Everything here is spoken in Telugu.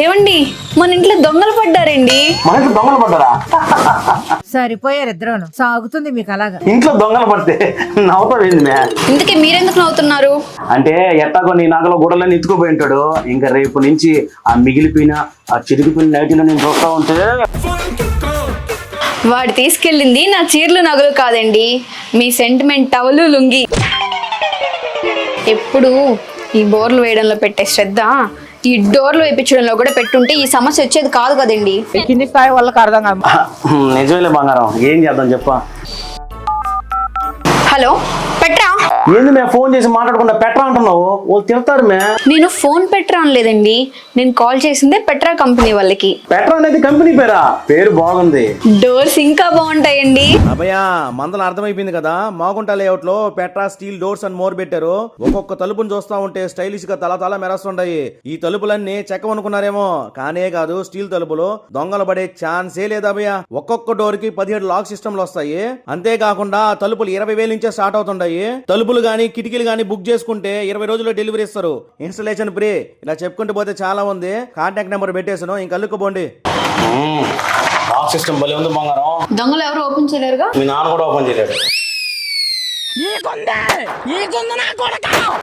ఏమండి మన ఇంట్లో దొంగలు పడ్డారండి. మన ఇంట్లో దొంగలు పడ్డారా? సరిపోయారు ఇద్దరును. సాగుతుంది మీకు అలాగా. ఇంట్లో దొంగలు పడితే నవ్వుతావేంది మే? ఇంతకీ మీరెందుకు నవ్వుతున్నారు? అంటే ఎట్టాగో నీ నగలో గుడలని ఎత్తుకుపోయి ఉంటాడు. ఇంకా రేపు నుంచి ఆ మిగిలిపోయిన ఆ చిరిగిపోయిన నైట్లో నేను చూస్తా ఉంటే వాడు తీసుకెళ్ళింది నా చీరలు నగలు కాదండి, మీ సెంటిమెంట్ టవలు లుంగి. ఎప్పుడు ఈ బోర్లు వేయడంలో పెట్టే శ్రద్ధ ఈ డోర్లు వేయించడంలో కూడా పెట్టుంటే ఈ సమస్య వచ్చేది కాదు కదండి. కింది స్థాయి వాళ్ళకి అర్థం కాదు. నిజమేలే బంగారం, ఏం చేద్దాం చెప్ప. Hello Petra. ఏంది మే ఫోన్ చేసి మాట్లాడకుండా పెట్రా అంటున్నావు? వాళ్ళు తిడతారు మే. నేను ఫోన్ పెట్రా అనలేదండి, నేను కాల్ చేసిందే పెట్రా కంపెనీ వాళ్ళకి. పెట్రా అనేది కంపెనీ పేరా? పేరు బాగుంది. డోర్స్ ఇంకా బాగుంటాయండి. అభయా మందలు అర్థమైపోయింది కదా. మాగుంట లేఅవుట్ లో పెట్రా స్టీల్ డోర్స్ అని మోర్ పెట్టారు. ఒక్కొక్క తలుపుని చూస్తా ఉంటే స్టైలిష్ గా తల మెరస్తుంటాయి. ఈ తలుపులన్నీ చెక్కమనుకున్నారేమో, కానే కాదు స్టీల్ తలుపులు. దొంగలు పడే ఛాన్సే లేదు అభయ. ఒక్కొక్క డోర్ కి 17 లాక్ సిస్టమ్లు వస్తాయి. అంతేకాకుండా తలుపులు 20,000 నుంచే స్టార్ట్ అవుతుంటాయి. తలుపులు గానీ కిటికీలు గానీ బుక్ చేసుకుంటే 20 రోజుల్లో డెలివరీ ఇస్తారు. Installation free. ఇలా చెప్పుకుంటూ పోతే చాలా ఉంది. కాంటాక్ట్ నెంబర్ పెట్టేసాను, ఇంక అల్లుకోపోండి. లాక్ సిస్టమ్ భలే ఉంది బంగారం. దొంగలు ఎవరు ఓపెన్ చేయలేరుగా? మీ నాన్న కూడా ఓపెన్ చేయలేడు.